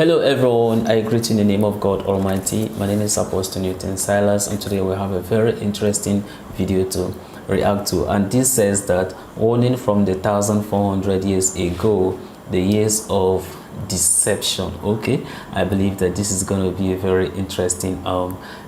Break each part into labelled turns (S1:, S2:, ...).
S1: Hello everyone, I greet you in the name of God Almighty. My name is Apostle Newton Silas, and today we have a very interesting video to react to. And this says that warning from the 1400 years ago, the years of deception. Okay, I believe that this is going to be a very interesting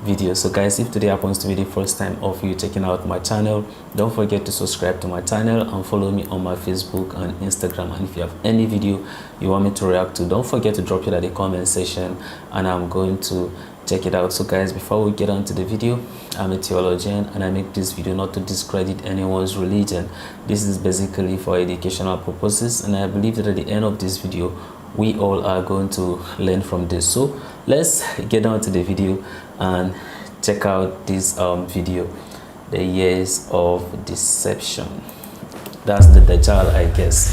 S1: video. So guys, if today happens to be the first time of you checking out my channel, don't forget to subscribe to my channel and follow me on my Facebook and Instagram. And if you have any video you want me to react to, don't forget to drop it at the comment section and I'm going to check it out. So guys, before we get on to the video, I'm a theologian and I make this video not to discredit anyone's religion. This is basically for educational purposes, and I believe that at the end of this video we all are going to learn from this. So let's get on to the video and check out this video, the years of deception. That's the DAJJAL, I guess.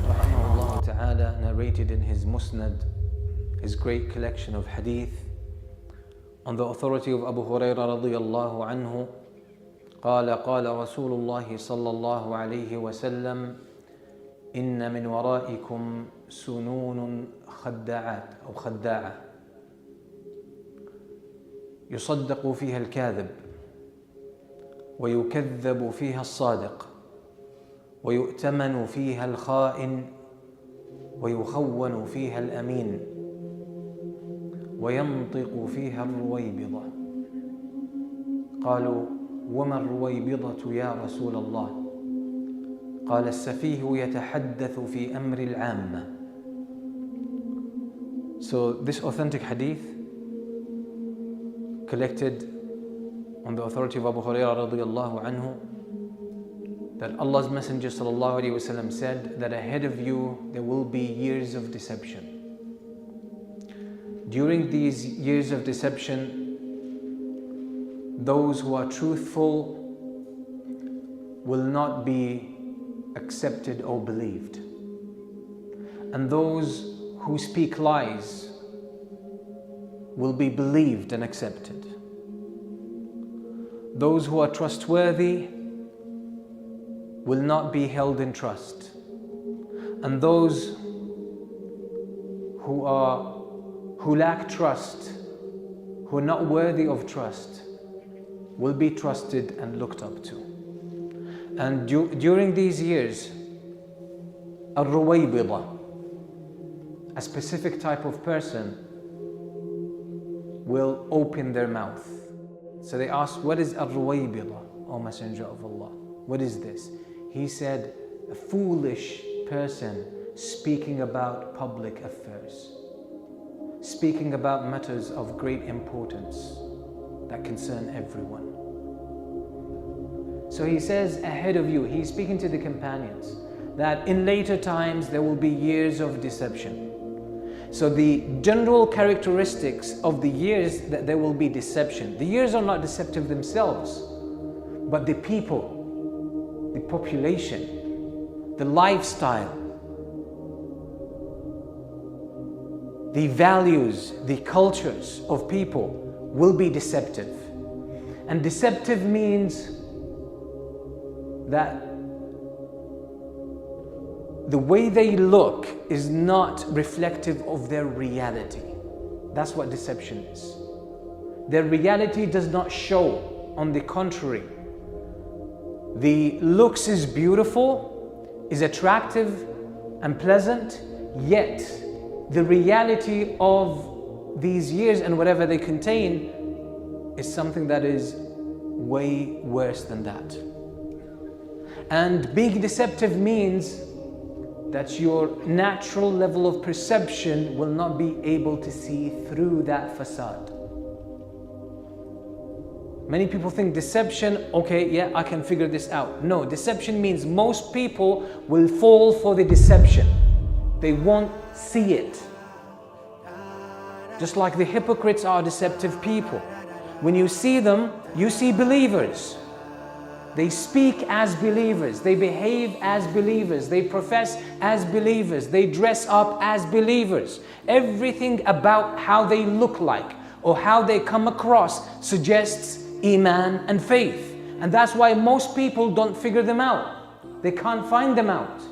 S2: Allah Ta'ala narrated in his Musnad, his great collection of hadith, on the authority of Abu Hurairah radiyallahu anhu, قال رسول الله صلى الله عليه وسلم إن من ورائكم سنون خداعات أو خداعة يصدق فيها الكاذب ويكذب فيها الصادق ويؤتمن فيها الخائن ويخون فيها الأمين وينطق فيها الرويبضة. قالوا وما الرويبضة يا رسول الله؟ قال السفيه يتحدث في أمر العامة. So this authentic hadith, collected on the authority of Abu Hurairah radiyallahu anhu, that Allah's Messenger sallallahu alaihi wasallam said that ahead of you there will be years of deception. During these years of deception, those who are truthful will not be accepted or believed, and those who speak lies will be believed and accepted. Those who are trustworthy will not be held in trust, and those who lack trust, who are not worthy of trust, will be trusted and looked up to. And during these years, al-ruwaybida, a specific type of person, will open their mouth. So they asked, what is al-ruwaybida, O Messenger of Allah? What is this? He said, a foolish person speaking about public affairs, speaking about matters of great importance that concern everyone. So he says, ahead of you, he's speaking to the companions, that in later times there will be years of deception. So the general characteristics of the years, that there will be deception. The years are not deceptive themselves, but the people, the population, the lifestyle, the values, the cultures of people will be deceptive. And deceptive means that the way they look is not reflective of their reality. That's what deception is. Their reality does not show. On the contrary, the looks is beautiful, is attractive and pleasant, yet the reality of these years and whatever they contain is something that is way worse than that. And being deceptive means that your natural level of perception will not be able to see through that facade. Many people think deception, okay, yeah, I can figure this out. No, deception means most people will fall for the deception. They won't see it. Just like the hypocrites are deceptive people. When you see them, you see believers. They speak as believers, they behave as believers, they profess as believers, they dress up as believers. Everything about how they look like or how they come across suggests Iman and faith. And that's why most people don't figure them out. They can't find them out.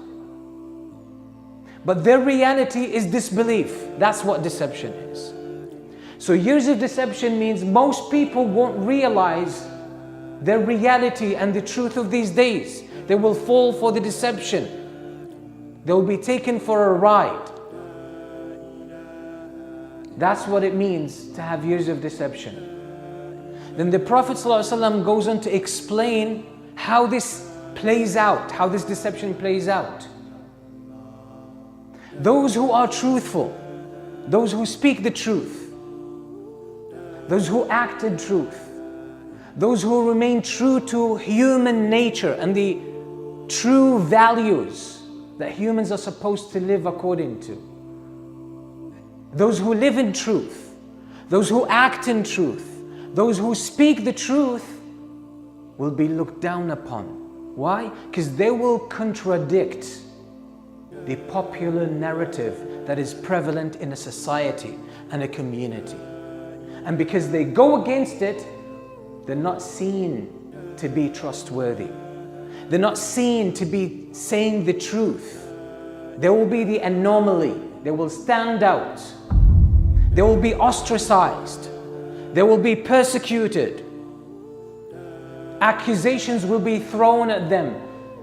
S2: but their reality is disbelief. That's what deception is. So years of deception means most people won't realize their reality and the truth of these days. They will fall for the deception. They will be taken for a ride. That's what it means to have years of deception. Then the Prophet ﷺ goes on to explain how this plays out, how this deception plays out. Those who are truthful, those who speak the truth, those who act in truth, those who remain true to human nature and the true values that humans are supposed to live according to. Those who live in truth, those who act in truth, those who speak the truth will be looked down upon. Why? Because they will contradict the popular narrative that is prevalent in a society and a community. And because they go against it, they're not seen to be trustworthy. They're not seen to be saying the truth. They will be the anomaly. They will stand out. They will be ostracized. They will be persecuted. Accusations will be thrown at them.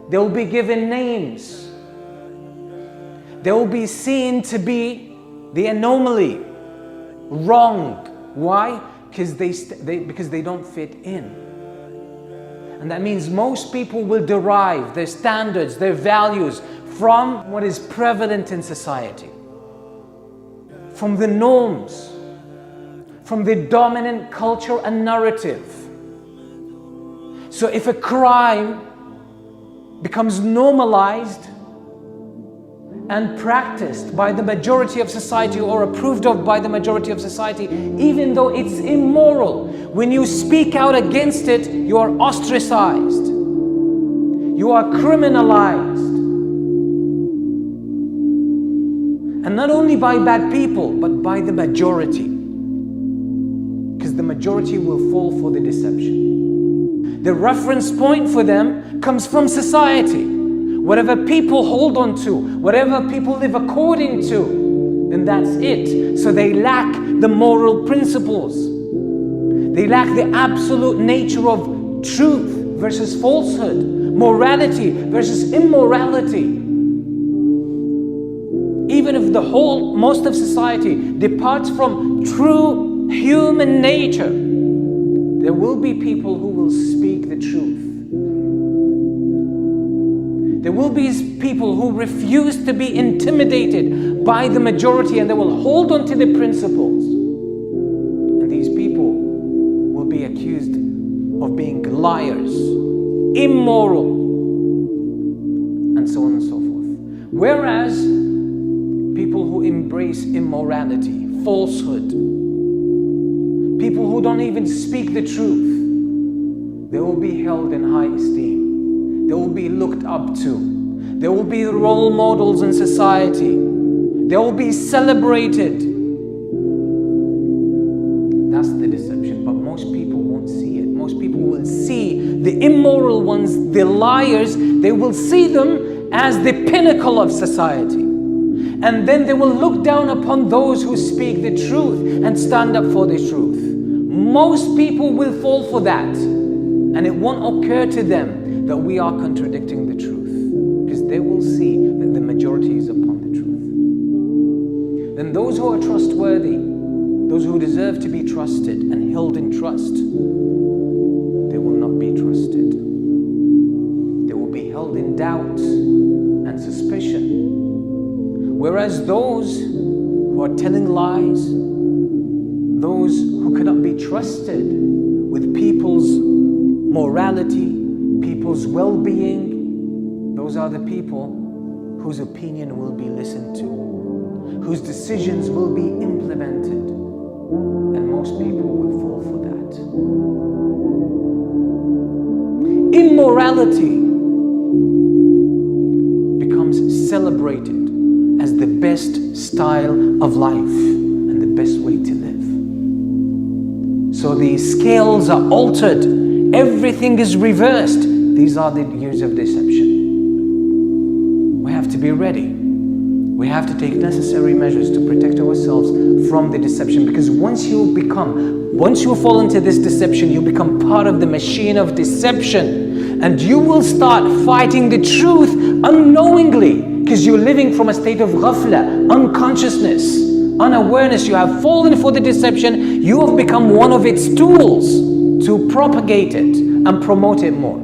S2: They will be given names. They will be seen to be the anomaly, wrong. Why? Because they don't fit in. And that means most people will derive their standards, their values from what is prevalent in society, from the norms, from the dominant culture and narrative. So if a crime becomes normalized and practiced by the majority of society or approved of by the majority of society, even though it's immoral, when you speak out against it, you are ostracized. You are criminalized. And not only by bad people, but by the majority. Because the majority will fall for the deception. The reference point for them comes from society. Whatever people hold on to, whatever people live according to, then that's it. So they lack the moral principles. They lack the absolute nature of truth versus falsehood, morality versus immorality. Even if most of society departs from true human nature, there will be people who will speak the truth. There will be people who refuse to be intimidated by the majority, and they will hold on to the principles. And these people will be accused of being liars, immoral, and so on and so forth. Whereas people who embrace immorality, falsehood, people who don't even speak the truth, they will be held in high esteem. They will be looked up to. They will be role models in society. They will be celebrated. That's the deception, but most people won't see it. Most people will see the immoral ones, the liars, they will see them as the pinnacle of society. And then they will look down upon those who speak the truth and stand up for the truth. Most people will fall for that. And it won't occur to them that we are contradicting the truth, because they will see that the majority is upon the truth. Then those who are trustworthy, those who deserve to be trusted and held in trust, they will not be trusted. They will be held in doubt and suspicion. Whereas those who are telling lies, those who cannot be trusted with people's morality, people's well-being, those are the people whose opinion will be listened to, whose decisions will be implemented, and most people will fall for that. Immorality becomes celebrated as the best style of life and the best way to live. So the scales are altered, everything is reversed. These are the years of deception. We have to be ready. We have to take necessary measures to protect ourselves from the deception, because once you fall into this deception, you become part of the machine of deception, and you will start fighting the truth unknowingly, because you're living from a state of ghafla, unconsciousness, unawareness. You have fallen for the deception. You have become one of its tools to propagate it and promote it more.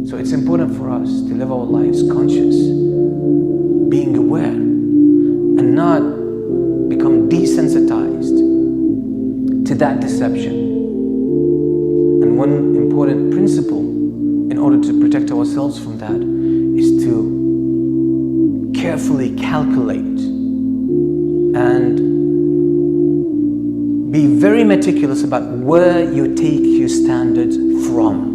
S2: So it's important for us to live our lives conscious, being aware, and not become desensitized to that deception. And one important principle in order to protect ourselves from that is to carefully calculate and be very meticulous about where you take your standards from.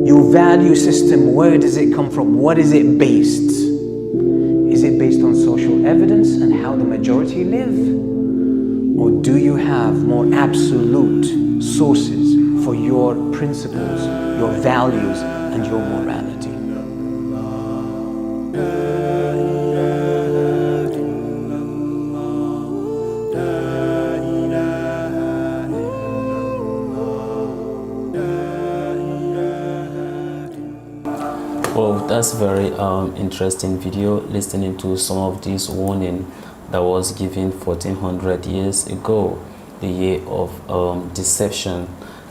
S2: Your value system, where does it come from? What is it based? Is it based on social evidence and how the majority live? Or do you have more absolute sources for your principles, your values, and your morality?
S1: Well, that's very interesting video, listening to some of this warning that was given 1400 years ago, the year of deception.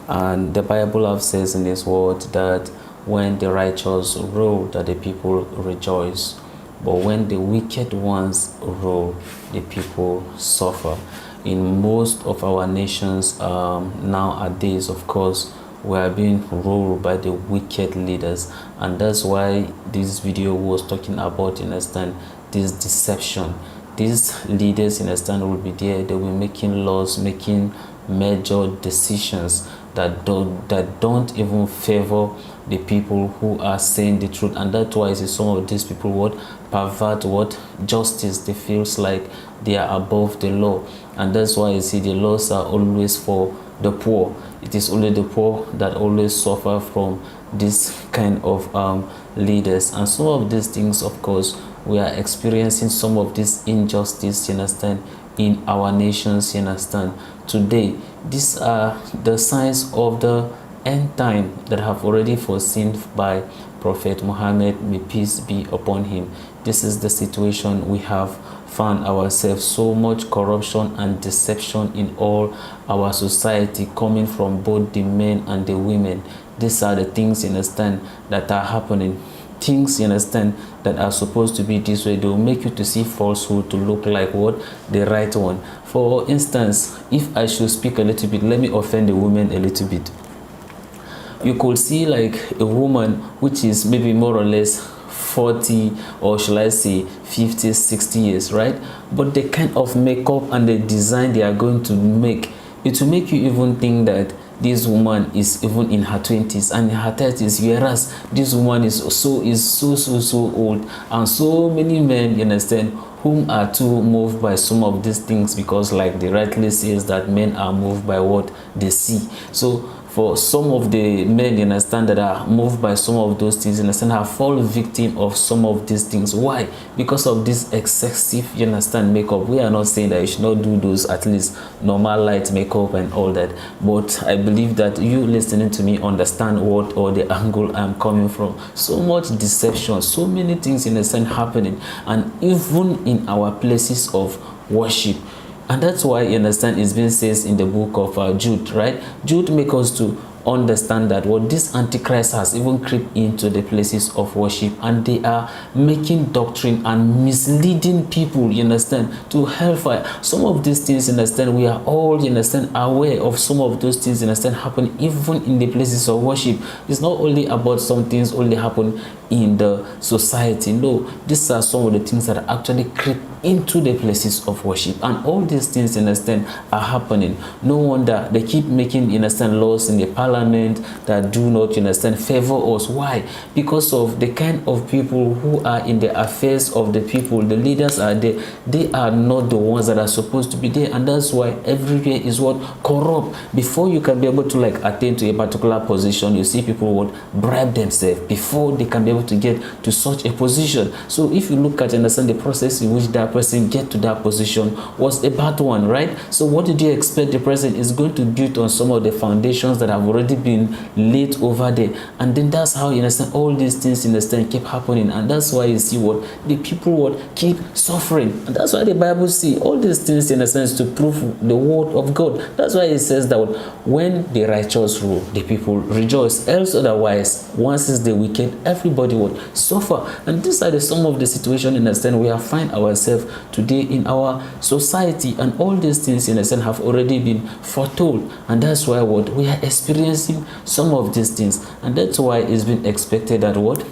S1: And the Bible have says in this word that when the righteous rule, that the people rejoice, but when the wicked ones rule, the people suffer. In most of our nations nowadays, of course, we are being ruled by the wicked leaders, and that's why this video was talking about, you understand, this deception. These leaders, you understand, will be there. They will be making laws, making major decisions that don't even favor the people who are saying the truth. And that's why some of these people pervert justice. They feels like they are above the law, and that's why you see the laws are always for the poor. It is only the poor that always suffer from this kind of leaders. And some of these things, of course, we are experiencing some of this injustice, you understand, in our nations, you understand. Today, these are the signs of the end time that have already foreseen by Prophet Muhammad, may peace be upon him. This is the situation we have found ourselves. So much corruption and deception in all our society, coming from both the men and the women. These are the things, you understand, that are happening. Things, you understand, that are supposed to be this way, they will make you to see falsehood to look like what? The right one. For instance, if I should speak a little bit, let me offend the women a little bit. You could see like a woman which is maybe more or less 40, or shall I say 50, 60 years, right? But the kind of makeup and the design they are going to make, it will make you even think that this woman is even in her 20s and in her 30s, whereas this woman is so old. And so many men, you understand, whom are too moved by some of these things, because like they rightly says that men are moved by what they see. So for some of the men, you understand, that are moved by some of those things, you understand, have fallen victim of some of these things. Why? Because of this excessive, you understand, makeup. We are not saying that you should not do those, at least normal light makeup and all that, but I believe that you listening to me understand what, or the angle I'm coming from. So much deception, so many things, you understand, happening, and even in our places of worship. And that's why, you understand, it's been says in the book of Jude, right? Jude makes us to understand that what this Antichrist has even crept into the places of worship, and they are making doctrine and misleading people, you understand, to hellfire. Some of these things, you understand, we are all, you understand, aware of some of those things, you understand, happen even in the places of worship. It's not only about some things only happen in the society. No, these are some of the things that actually creep into the places of worship, and all these things, you understand, are happening. No wonder they keep making, you understand, laws in the palace parliament that do not, you understand, favor us. Why? Because of the kind of people who are in the affairs of the people. The leaders are there. They are not the ones that are supposed to be there, and that's why everywhere is what corrupt. Before you can be able to like attain to a particular position, you see people would bribe themselves before they can be able to get to such a position. So if you look at and understand the process in which that person get to that position was a bad one, right? So what did you expect? The person is going to build on some of the foundations that have already been laid over there, and then that's how, you understand, all these things, you understand, keep happening. And that's why you see what the people would keep suffering. And that's why the Bible see all these things, in a sense, to prove the word of God. That's why it says that when the righteous rule, the people rejoice. Else otherwise, once is the wicked, everybody would suffer. And these are the some of the situation, in a sense, we have find ourselves today in our society. And all these things, in a sense, have already been foretold. And that's why what we are experiencing some of these things. And that's why it's been expected that what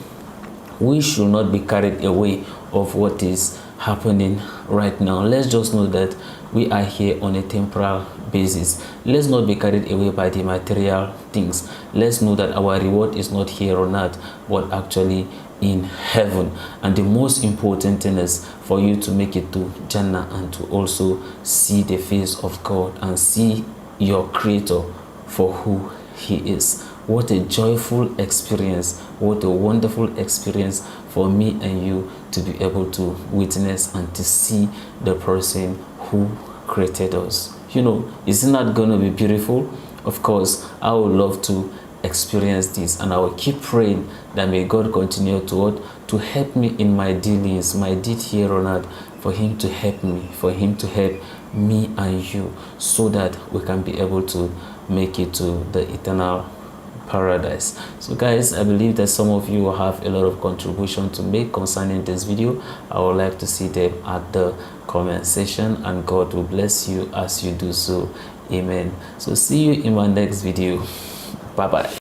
S1: we should not be carried away of what is happening right now. Let's just know that we are here on a temporal basis. Let's not be carried away by the material things. Let's know that our reward is not here on earth, but actually in heaven. And the most important thing is for you to make it to Jannah and to also see the face of God and see your Creator for who He is. What a joyful experience, what a wonderful experience for me and you to be able to witness and to see the person who created us. You know, isn't that going to be beautiful? Of course, I would love to experience this, and I will keep praying that may God continue to help me in my dealings, my deed here on earth, for Him to help me, for Him to help me and you, so that we can be able to make it to the eternal paradise. So guys, I believe that some of you will have a lot of contribution to make concerning this video. I would like to see them at the comment section, and God will bless you as you do so. Amen. So see you in my next video. Bye bye.